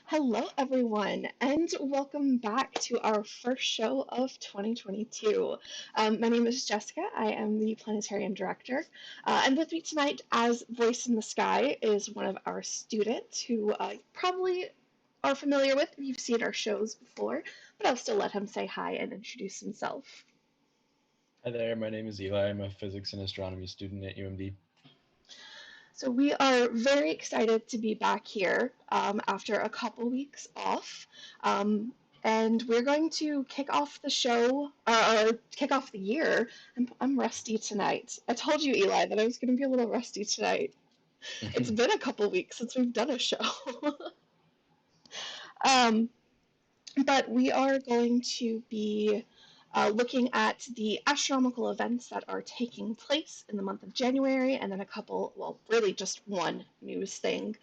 Hello, everyone, and welcome back to our first show of 2022. My name is Jessica. I am the Planetarium Director, and with me tonight, as Voice in the Sky, is one of our students who probably are familiar with if you've seen our shows before, but I'll still let him say hi and introduce himself. Hi there, my name is Eli. I'm a physics and astronomy student at UMD. So we are very excited to be back here after a couple weeks off. Um, and we're going to kick off the show, or kick off the year. I'm rusty tonight. I told you, Eli, that I was going to be a little rusty tonight. It's been a couple weeks since we've done a show. um, but we are going to be looking at the astronomical events that are taking place in the month of January, and then a couple, well, really just one news thing,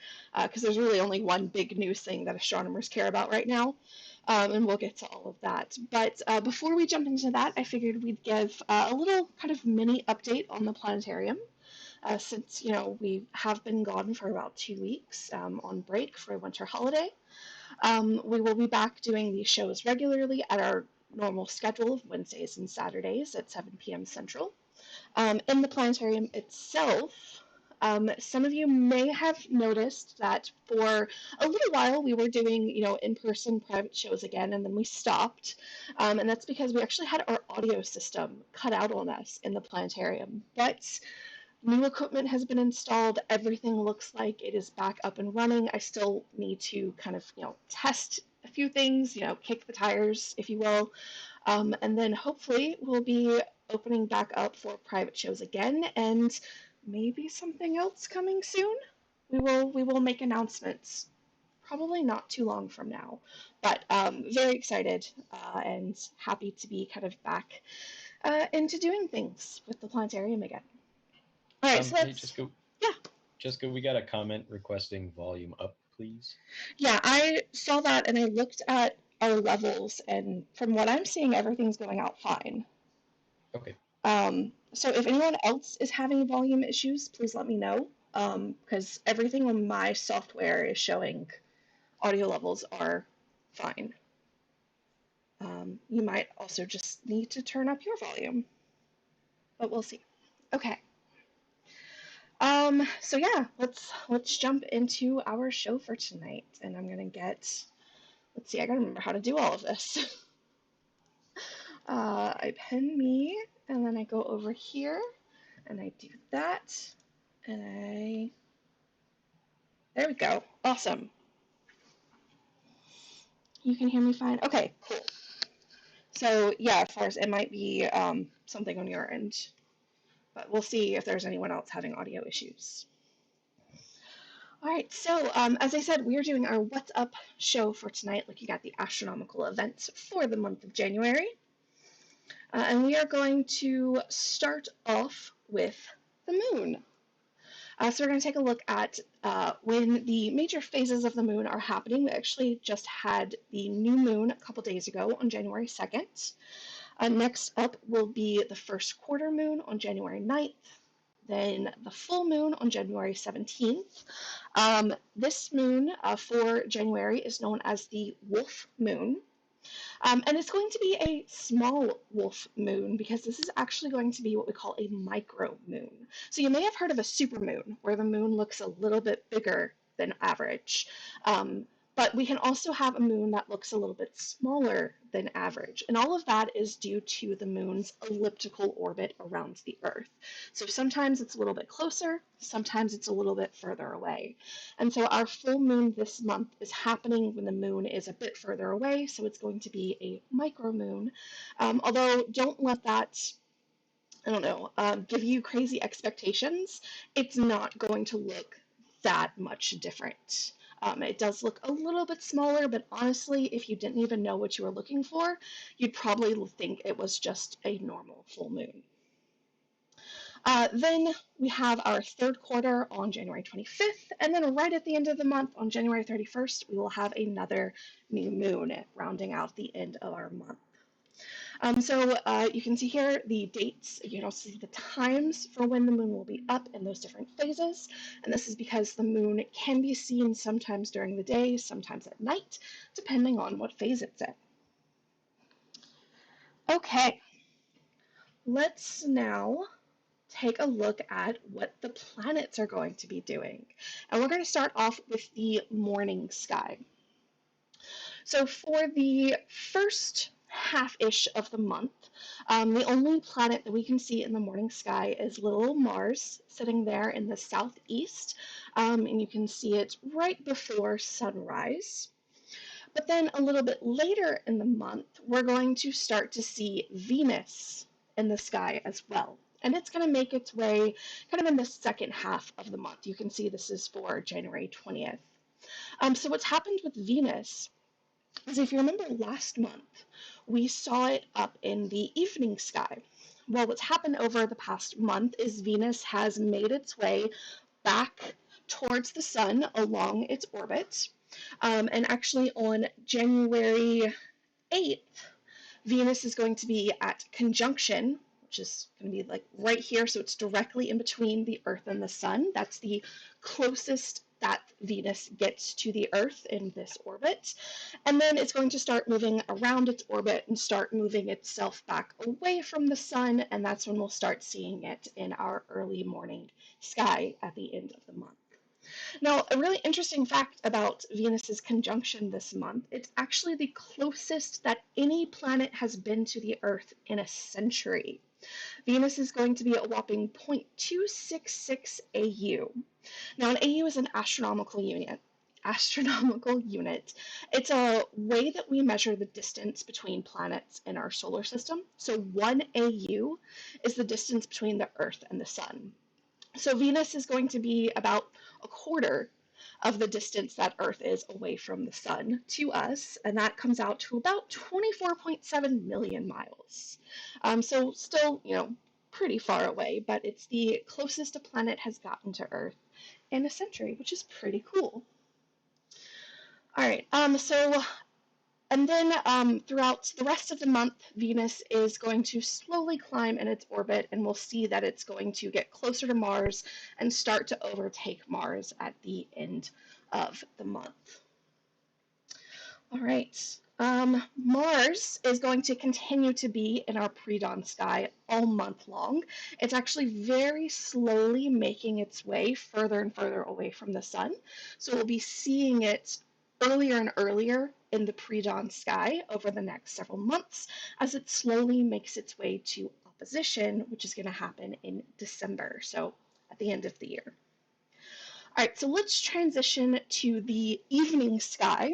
because there's really only one big news thing that astronomers care about right now, and we'll get to all of that. But before we jump into that, I figured we'd give a little kind of mini update on the planetarium. Since we have been gone for about 2 weeks on break for a winter holiday, we will be back doing these shows regularly at our normal schedule of Wednesdays and Saturdays at 7 p.m. Central. In the planetarium itself, some of you may have noticed that for a little while we were doing, in-person private shows again, and then we stopped. And that's because we actually had our audio system cut out on us in the planetarium. But new equipment has been installed. Everything looks like it is back up and running. I still need to kind of, test a few things, kick the tires, if you will. And then hopefully we'll be opening back up for private shows again, and maybe something else coming soon. We will make announcements. Probably not too long from now, but very excited and happy to be kind of back into doing things with the planetarium again. All right, so Hey, that's yeah, Jessica, we got a comment requesting volume up, please. yeah. I saw that and I looked at our levels, and from what I'm seeing, everything's going out fine. Okay. So if anyone else is having volume issues, please let me know. Because everything on my software is showing audio levels are fine. You might also just need to turn up your volume, but we'll see. Okay. So yeah, let's jump into our show for tonight, and I'm gonna get. Let's see, I gotta remember how to do all of this. I pin me, and then I go over here, and I do that, and there we go. Awesome. You can hear me fine? Okay, cool. So yeah, of course, it might be something on your end, but we'll see if there's anyone else having audio issues. All right, so as I said, we are doing our What's Up show for tonight, looking at the astronomical events for the month of January. And we are going to start off with the moon. So we're going to take a look at when the major phases of the moon are happening. We actually just had the new moon a couple days ago on January 2nd. Next up will be the first quarter moon on January 9th, then the full moon on January 17th. This moon for January is known as the wolf moon. And it's going to be a small wolf moon because this is actually going to be what we call a micro moon. So you may have heard of a supermoon where the moon looks a little bit bigger than average. But we can also have a moon that looks a little bit smaller than average. And all of that is due to the moon's elliptical orbit around the Earth. So sometimes it's a little bit closer, sometimes it's a little bit further away. And so our full moon this month is happening when the moon is a bit further away, so it's going to be a micro moon. Although don't let that, I don't know, give you crazy expectations. It's not going to look that much different. It does look a little bit smaller, but honestly, if you didn't even know what you were looking for, you'd probably think it was just a normal full moon. Then we have our third quarter on January 25th, and then right at the end of the month, on January 31st, we will have another new moon rounding out the end of our month. You can see here the dates. You can also see the times for when the moon will be up in those different phases. And this is because the moon can be seen sometimes during the day, sometimes at night, depending on what phase it's in. Okay, let's now take a look at what the planets are going to be doing. And we're going to start off with the morning sky. So for the first half-ish of the month, the only planet that we can see in the morning sky is little Mars, sitting there in the southeast, and you can see it right before sunrise. But then a little bit later in the month, we're going to start to see Venus in the sky as well. And it's going to make its way kind of in the second half of the month. You can see this is for January 20th. So what's happened with Venus is, if you remember last month, we saw it up in the evening sky. Well, what's happened over the past month is Venus has made its way back towards the sun along its orbit. And actually on January 8th, Venus is going to be at conjunction, which is going to be like right here, so it's directly in between the Earth and the Sun. That's the closest that Venus gets to the Earth in this orbit. And then it's going to start moving around its orbit and start moving itself back away from the Sun, and that's when we'll start seeing it in our early morning sky at the end of the month. Now, a really interesting fact about Venus's conjunction this month, it's actually the closest that any planet has been to the Earth in a century. Venus is going to be a whopping 0.266 AU. Now, an AU is an astronomical unit. It's a way that we measure the distance between planets in our solar system. So 1 AU is the distance between the Earth and the Sun. So Venus is going to be about a quarter of the distance that Earth is away from the Sun to us, and that comes out to about 24.7 million miles. So still, pretty far away, but it's the closest a planet has gotten to Earth in a century, which is pretty cool. All right, and then throughout the rest of the month, Venus is going to slowly climb in its orbit, and we'll see that it's going to get closer to Mars and start to overtake Mars at the end of the month. All right. Mars is going to continue to be in our pre-dawn sky all month long. It's actually very slowly making its way further and further away from the sun. So we'll be seeing it earlier and earlier in the pre-dawn sky over the next several months as it slowly makes its way to opposition, which is going to happen in December, so at the end of the year. All right, so let's transition to the evening sky.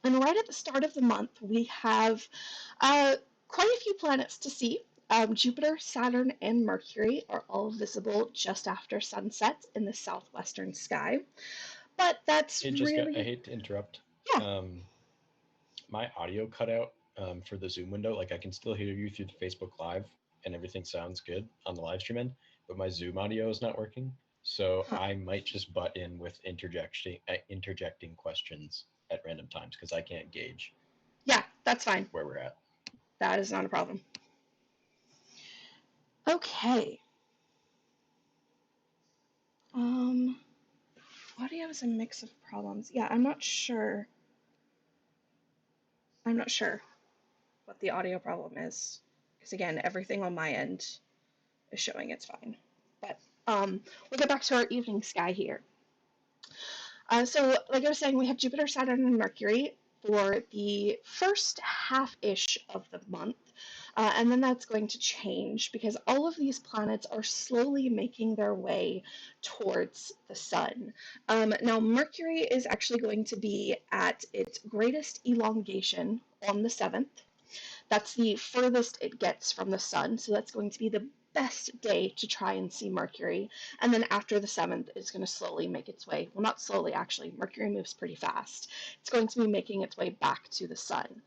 And right at the start of the month, we have quite a few planets to see. Jupiter, Saturn, and Mercury are all visible just after sunset in the southwestern sky. But that's Hey, Jessica, I hate to interrupt. Yeah. My audio cut out for the Zoom window. Like, I can still hear you through the Facebook Live, and everything sounds good on the live stream end, but my Zoom audio is not working. So I might just butt in with interjecting questions at random times because I can't gauge. Yeah, that's fine. Where we're at. That is not a problem. Okay. Audio is a mix of problems. Yeah, I'm not sure what the audio problem is, because again, everything on my end is showing it's fine. But we'll get back to our evening sky here. So like I was saying, we have Jupiter, Saturn, and Mercury for the first half-ish of the month. And then that's going to change because all of these planets are slowly making their way towards the sun. Now, Mercury is actually going to be at its greatest elongation on the 7th. That's the furthest it gets from the sun, so that's going to be the best day to try and see Mercury. And then after the 7th, it's going to slowly make its way. Well, not slowly, actually. Mercury moves pretty fast. It's going to be making its way back to the sun.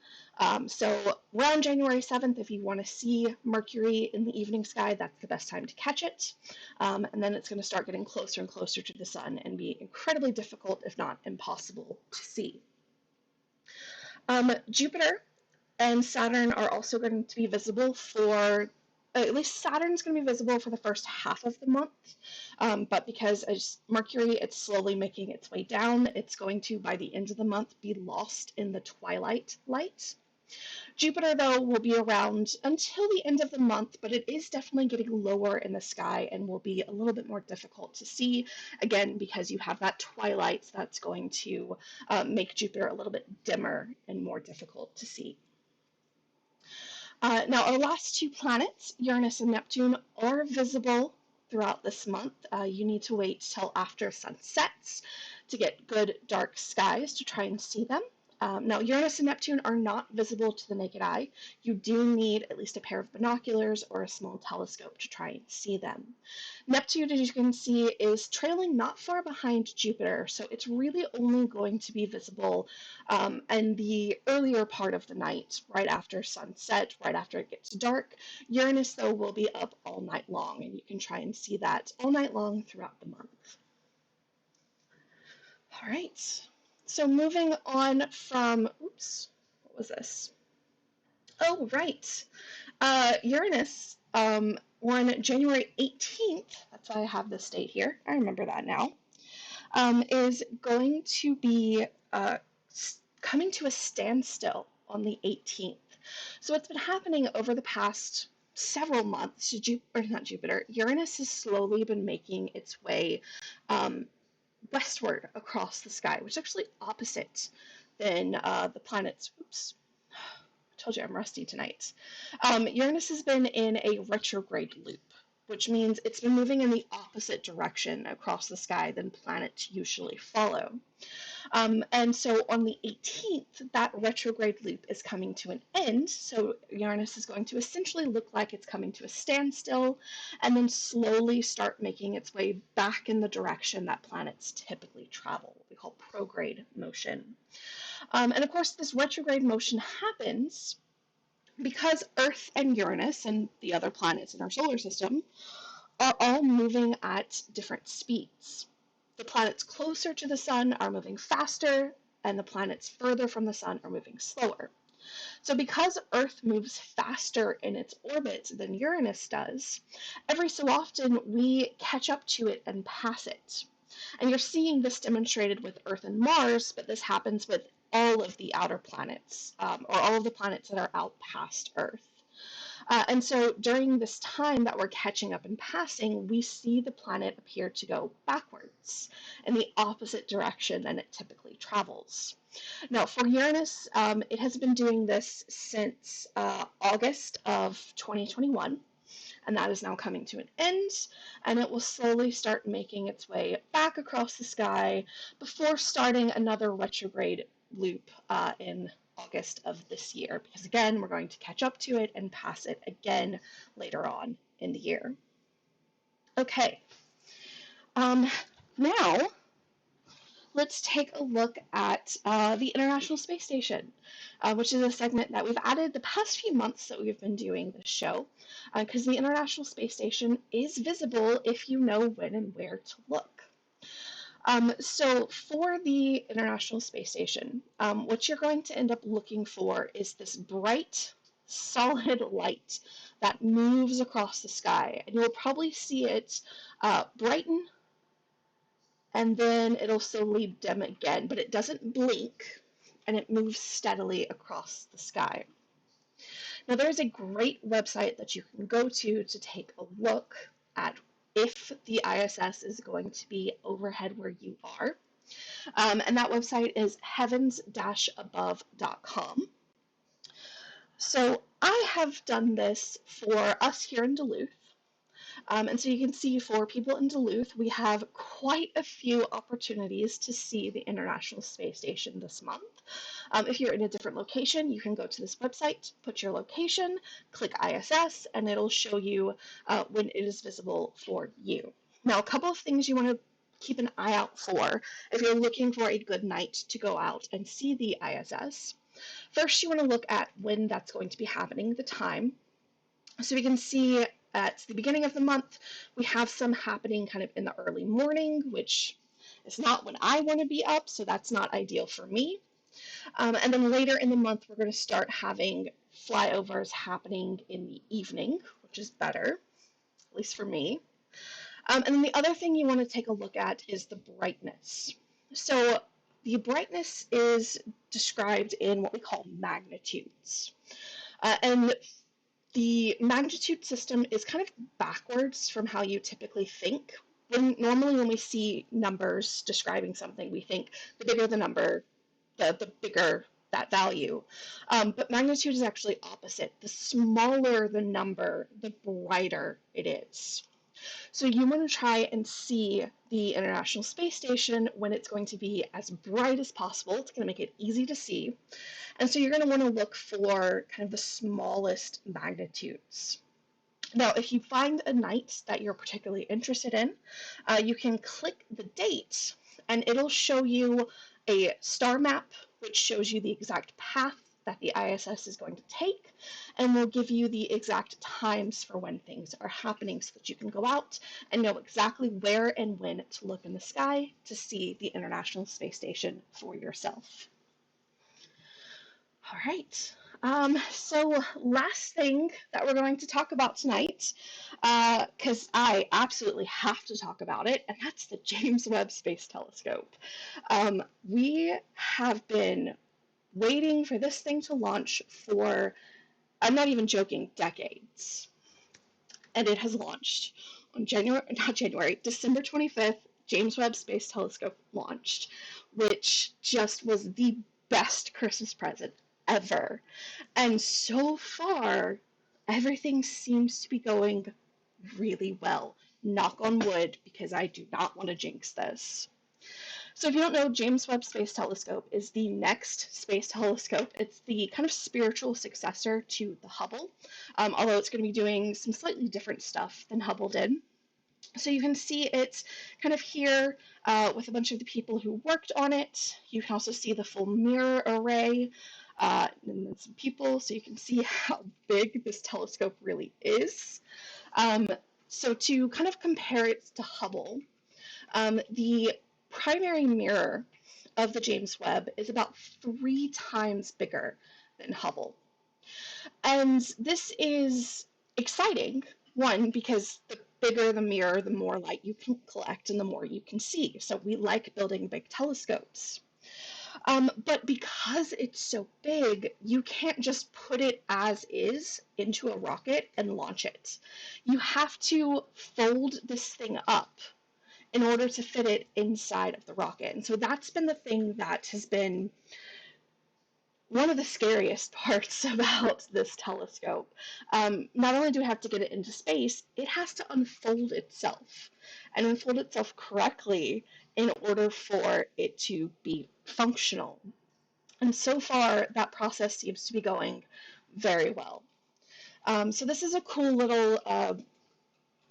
So around January 7th, if you want to see Mercury in the evening sky, that's the best time to catch it. And then it's going to start getting closer and closer to the sun and be incredibly difficult, if not impossible, to see. Jupiter and Saturn are also going to be visible for, at least Saturn's going to be visible for the first half of the month, but because as Mercury, it's slowly making its way down, it's going to, by the end of the month, be lost in the twilight light. Jupiter, though, will be around until the end of the month, but it is definitely getting lower in the sky and will be a little bit more difficult to see, again, because you have that twilight that's going to make Jupiter a little bit dimmer and more difficult to see. Now, our last two planets, Uranus and Neptune, are visible throughout this month. You need to wait till after sun sets to get good dark skies to try and see them. Now, Uranus and Neptune are not visible to the naked eye. You do need at least a pair of binoculars or a small telescope to try and see them. Neptune, as you can see, is trailing not far behind Jupiter, so it's really only going to be visible in the earlier part of the night, right after sunset, right after it gets dark. Uranus, though, will be up all night long, and you can try and see that all night long throughout the month. All right. So moving on from, oops, what was this? Oh, right. Uranus on January 18th, that's why I have this date here, I remember that now, is going to be coming to a standstill on the 18th. So what's been happening over the past several months, Uranus has slowly been making its way westward across the sky, which is actually opposite than the planets. Oops, I told you I'm rusty tonight. Uranus has been in a retrograde loop, which means it's been moving in the opposite direction across the sky than planets usually follow. And so on the 18th, that retrograde loop is coming to an end. So Uranus is going to essentially look like it's coming to a standstill and then slowly start making its way back in the direction that planets typically travel, what we call prograde motion. And of course, this retrograde motion happens because Earth and Uranus and the other planets in our solar system are all moving at different speeds. The planets closer to the sun are moving faster, and the planets further from the sun are moving slower. So because Earth moves faster in its orbit than Uranus does, every so often we catch up to it and pass it. And you're seeing this demonstrated with Earth and Mars, but this happens with all of the outer planets, or all of the planets that are out past Earth. And so during this time that we're catching up and passing, we see the planet appear to go backwards in the opposite direction than it typically travels. Now, for Uranus, it has been doing this since August of 2021, and that is now coming to an end, and it will slowly start making its way back across the sky before starting another retrograde loop in August of this year, because again, we're going to catch up to it and pass it again later on in the year. Okay, now let's take a look at the International Space Station, which is a segment that we've added the past few months that we've been doing this show, because the International Space Station is visible if you know when and where to look. So for the International Space Station, what you're going to end up looking for is this bright, solid light that moves across the sky. And you'll probably see it brighten, and then it'll slowly dim again, but it doesn't blink, and it moves steadily across the sky. Now, there's a great website that you can go to take a look at if the ISS is going to be overhead where you are. And that website is heavens-above.com. So I have done this for us here in Duluth. And so you can see for people in Duluth, we have quite a few opportunities to see the International Space Station this month. If you're in a different location, you can go to this website, put your location, click ISS, and it'll show you when it is visible for you. Now, a couple of things you want to keep an eye out for if you're looking for a good night to go out and see the ISS. First, you want to look at when that's going to be happening, the time. So we can see at the beginning of the month, we have some happening kind of in the early morning, which is not when I want to be up, so that's not ideal for me. And then later in the month, we're going to start having flyovers happening in the evening, which is better, at least for me. And then the other thing you want to take a look at is the brightness. So the brightness is described in what we call magnitudes. And the magnitude system is kind of backwards from how you typically think. Normally when we see numbers describing something, we think the bigger the number, the bigger that value. But magnitude is actually opposite. The smaller the number, the brighter it is. So you want to try and see the International Space Station when it's going to be as bright as possible. It's going to make it easy to see. And so you're going to want to look for kind of the smallest magnitudes. Now, if you find a night that you're particularly interested in, you can click the date and it'll show you a star map, which shows you the exact path that the ISS is going to take, and will give you the exact times for when things are happening so that you can go out and know exactly where and when to look in the sky to see the International Space Station for yourself. All right. So last thing that we're going to talk about tonight, because I absolutely have to talk about it, and that's the James Webb Space Telescope. We have been waiting for this thing to launch for, I'm not even joking, decades. And it has launched on December 25th, James Webb Space Telescope launched, which just was the best Christmas present ever. And so far, everything seems to be going really well. Knock on wood, because I do not want to jinx this. So if you don't know, James Webb Space Telescope is the next space telescope. It's the kind of spiritual successor to the Hubble, although it's going to be doing some slightly different stuff than Hubble did. So you can see it kind of here with a bunch of the people who worked on it. You can also see the full mirror array and then some people, so you can see how big this telescope really is. So to kind of compare it to Hubble, the primary mirror of the James Webb is about 3 times bigger than Hubble. And this is exciting, one, because the bigger the mirror, the more light you can collect and the more you can see. So we like building big telescopes. But because it's so big, you can't just put it as is into a rocket and launch it. You have to fold this thing up in order to fit it inside of the rocket. And so that's been the thing that has been one of the scariest parts about this telescope. Not only do we have to get it into space, it has to unfold itself and unfold itself correctly in order for it to be functional. And so far, that process seems to be going very well. So this is a cool little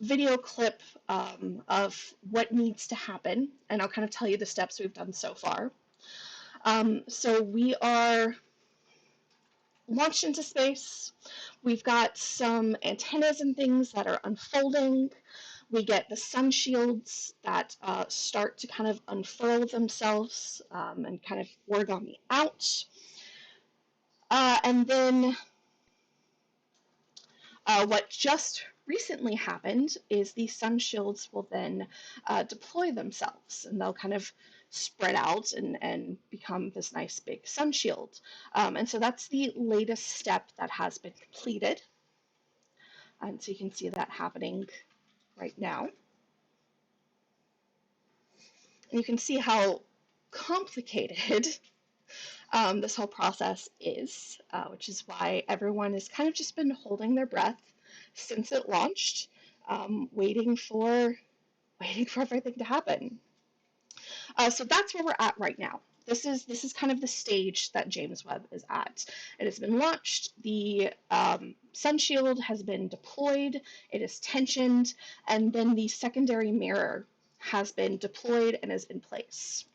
video clip of what needs to happen, and I'll kind of tell you the steps we've done so far. So we are launched into space. We've got some antennas and things that are unfolding. We get the sun shields that start to kind of unfurl themselves and kind of origami out. And then what just recently happened is the sun shields will then deploy themselves, and they'll kind of spread out and become this nice big sun shield. And so that's the latest step that has been completed. And so you can see that happening right now. And you can see how complicated this whole process is, which is why everyone has kind of just been holding their breath since it launched, waiting for everything to happen. So that's where we're at right now. This is kind of the stage that James Webb is at. It has been launched. The sun shield has been deployed. It is tensioned, and then the secondary mirror has been deployed and is in place.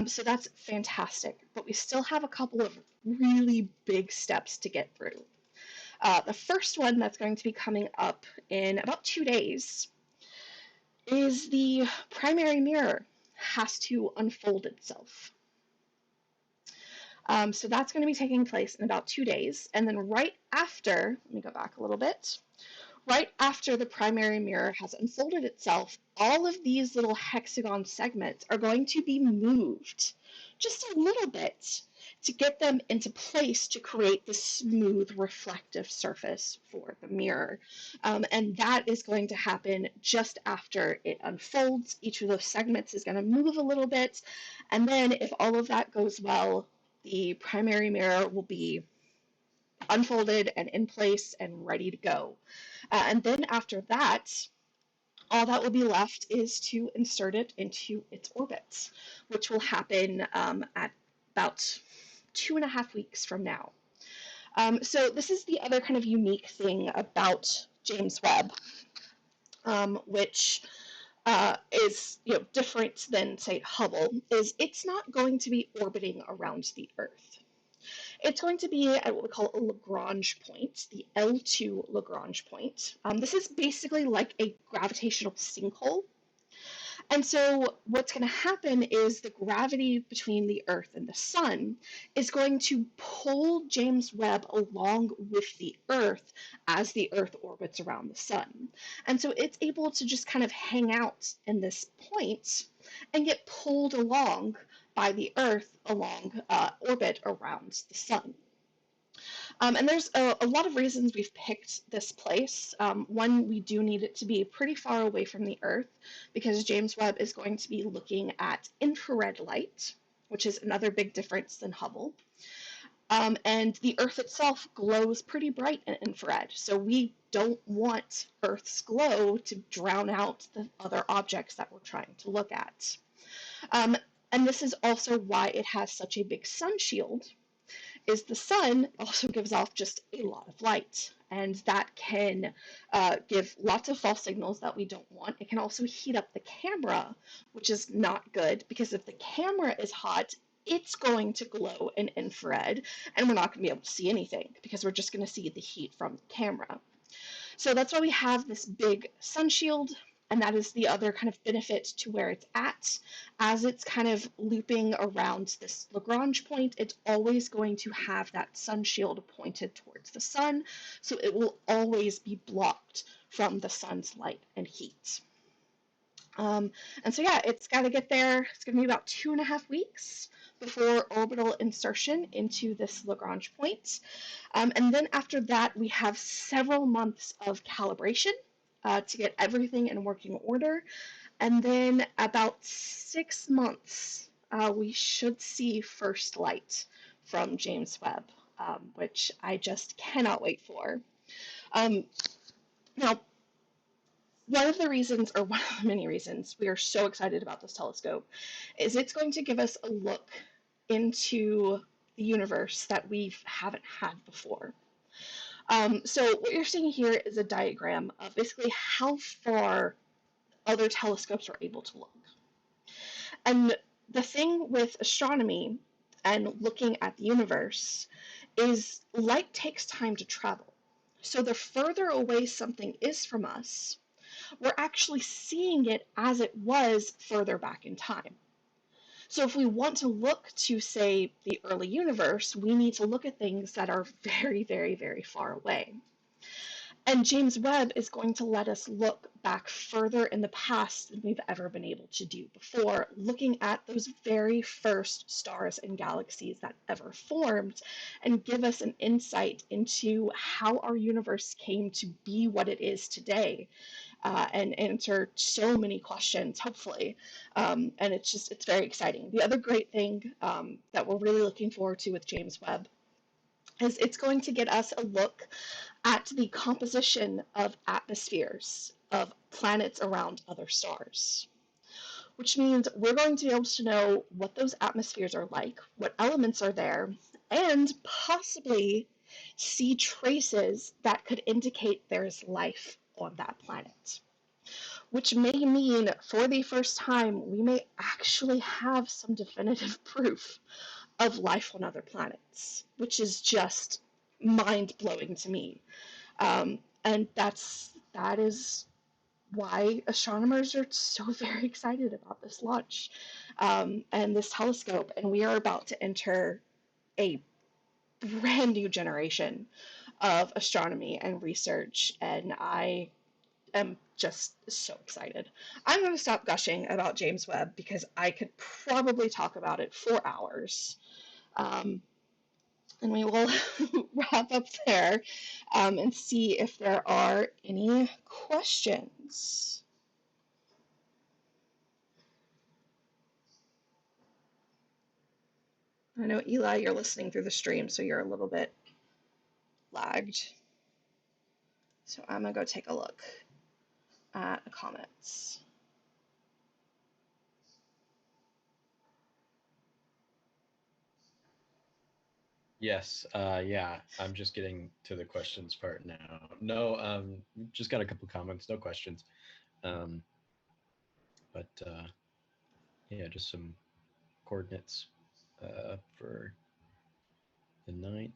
So that's fantastic, but we still have a couple of really big steps to get through. The first one that's going to be coming up in about 2 days is the primary mirror has to unfold itself. So that's going to be taking place in about 2 days. And then right after, let me go back a little bit. Right after the primary mirror has unfolded itself, all of these little hexagon segments are going to be moved just a little bit to get them into place to create the smooth reflective surface for the mirror. And that is going to happen just after it unfolds. Each of those segments is going to move a little bit. And then if all of that goes well, the primary mirror will be unfolded and in place and ready to go. And then after that, all that will be left is to insert it into its orbit, which will happen at about 2.5 weeks from now. So this is the other kind of unique thing about James Webb, which is different than, say, Hubble, is it's not going to be orbiting around the Earth. It's going to be at what we call a Lagrange point, the L2 Lagrange point. This is basically like a gravitational sinkhole. And so what's going to happen is the gravity between the Earth and the Sun is going to pull James Webb along with the Earth as the Earth orbits around the Sun. And so it's able to just kind of hang out in this point and get pulled along by the Earth along orbit around the Sun. And there's a lot of reasons we've picked this place. One, we do need it to be pretty far away from the Earth because James Webb is going to be looking at infrared light, which is another big difference than Hubble. And the Earth itself glows pretty bright in infrared, so we don't want Earth's glow to drown out the other objects that we're trying to look at. And this is also why it has such a big sun shield, is the sun also gives off just a lot of light, and that can give lots of false signals that we don't want. It can also heat up the camera, which is not good, because if the camera is hot, it's going to glow in infrared, and we're not going to be able to see anything, because we're just going to see the heat from the camera. So that's why we have this big sun shield, and that is the other kind of benefit to where it's at. As it's kind of looping around this Lagrange point, it's always going to have that sun shield pointed towards the sun, so it will always be blocked from the sun's light and heat. And so yeah, it's got to get there. It's going to be about 2.5 weeks before orbital insertion into this Lagrange point. And then after that, we have several months of calibration to get everything in working order. And then about 6 months, we should see first light from James Webb, which I just cannot wait for. Now, one of the reasons, or one of the many reasons, we are so excited about this telescope is it's going to give us a look into the universe that we haven't had before. So what you're seeing here is a diagram of basically how far other telescopes are able to look. And the thing with astronomy and looking at the universe is light takes time to travel. So the further away something is from us, we're actually seeing it as it was further back in time. So if we want to look to, say, the early universe, we need to look at things that are very, very, very far away. And James Webb is going to let us look back further in the past than we've ever been able to do before, looking at those very first stars and galaxies that ever formed, and give us an insight into how our universe came to be what it is today, and answer so many questions, hopefully. And it's very exciting. The other great thing that we're really looking forward to with James Webb is it's going to get us a look at the composition of atmospheres of planets around other stars, which means we're going to be able to know what those atmospheres are like, what elements are there, and possibly see traces that could indicate there's life on that planet. Which may mean, for the first time, we may actually have some definitive proof of life on other planets, which is just mind-blowing to me. And that is why astronomers are so very excited about this launch and this telescope. And we are about to enter a brand new generation of astronomy and research, and I am just so excited. I'm going to stop gushing about James Webb because I could probably talk about it for hours. And we will wrap up there and see if there are any questions. I know, Eli, you're listening through the stream, so you're a little bit lagged. So I'm going to go take a look at the comments. Yes, yeah, I'm just getting to the questions part now. No, just got a couple comments, no questions. But yeah, just some coordinates for the 9th.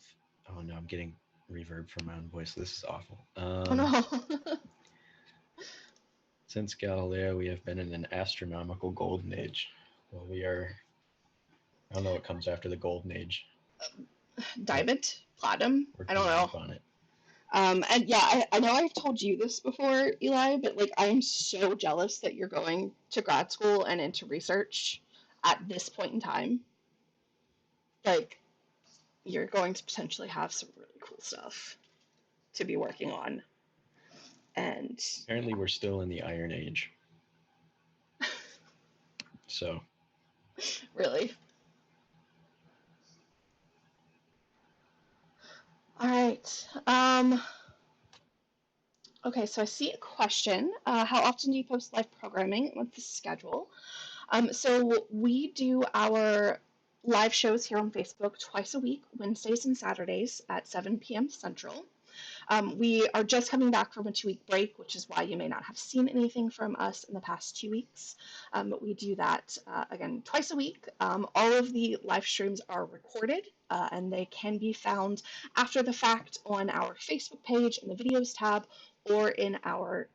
Oh no, I'm getting reverb from my own voice. This is awful. Oh no. Since Galileo, we have been in an astronomical golden age. Well, we are. I don't know what comes after the golden age. Diamond? Platinum? We're I don't coming know. up on it. And yeah, I know I've told you this before, Eli, but like I am so jealous that you're going to grad school and into research at this point in time. Like, you're going to potentially have some really cool stuff to be working on. And Apparently, we're still in the Iron Age. So. Really. All right. Okay, so I see a question. How often do you post live programming? What's the schedule? So we do our live shows here on Facebook twice a week, Wednesdays and Saturdays at 7 p.m. Central. We are just coming back from a 2-week break, which is why you may not have seen anything from us in the past 2 weeks. But we do that again twice a week. All of the live streams are recorded and they can be found after the fact on our Facebook page in the videos tab or in our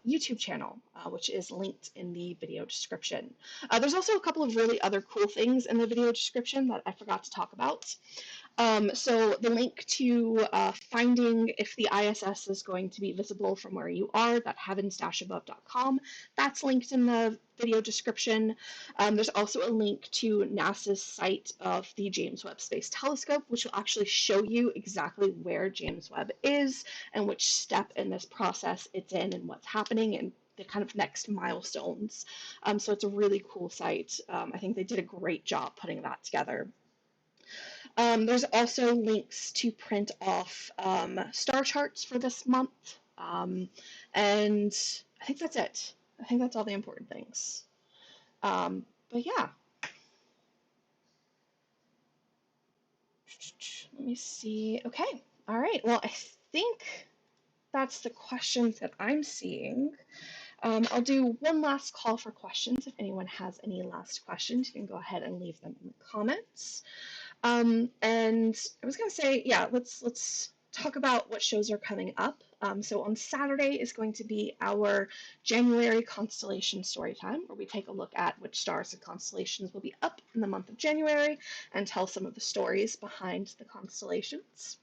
YouTube channel, which is linked in the video description. There's also a couple of really other cool things in the video description that I forgot to talk about. So the link to finding if the ISS is going to be visible from where you are, that heavens-above.com, that's linked in the video description. There's also a link to NASA's site of the James Webb Space Telescope, which will actually show you exactly where James Webb is and which step in this process it's in and what's happening and the kind of next milestones. So it's a really cool site. I think they did a great job putting that together. There's also links to print off star charts for this month. And I think that's it. I think that's all the important things. But yeah. Let me see. Okay. All right. Well, I think that's the questions that I'm seeing. I'll do one last call for questions. If anyone has any last questions, you can go ahead and leave them in the comments. And I was gonna say, yeah, let's talk about what shows are coming up. So on Saturday is going to be our January constellation story time, where we take a look at which stars and constellations will be up in the month of January and tell some of the stories behind the constellations.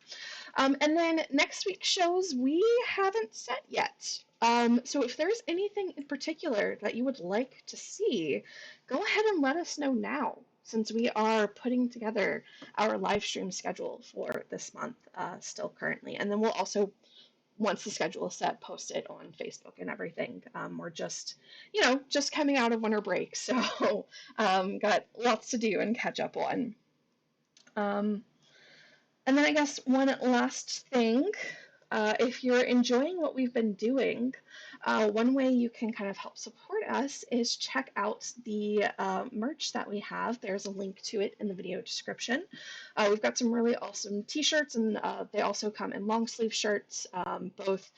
And then next week's shows we haven't set yet. So if there's anything in particular that you would like to see, go ahead and let us know now, since we are putting together our live stream schedule for this month still currently. And then we'll also, once the schedule is set, post it on Facebook and everything. We're just, just coming out of winter break, so got lots to do and catch up on. And then I guess one last thing, if you're enjoying what we've been doing, one way you can kind of help support us is check out the merch that we have. There's a link to it in the video description. We've got some really awesome t-shirts, and they also come in long sleeve shirts, both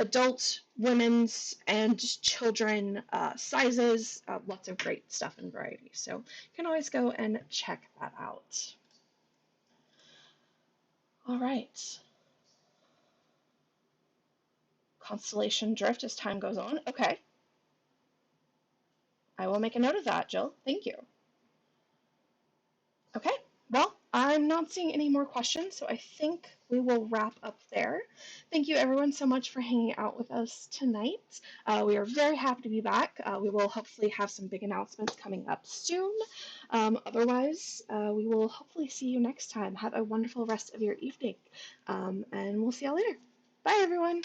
adult, women's, and children sizes. Lots of great stuff and variety. So you can always go and check that out. All right. Constellation drift as time goes on. Okay. I will make a note of that, Jill. Thank you. Okay. Well, I'm not seeing any more questions, so I think we will wrap up there. Thank you, everyone, so much for hanging out with us tonight. We are very happy to be back. We will hopefully have some big announcements coming up soon. Otherwise, we will hopefully see you next time. Have a wonderful rest of your evening, and we'll see y'all later. Bye, everyone.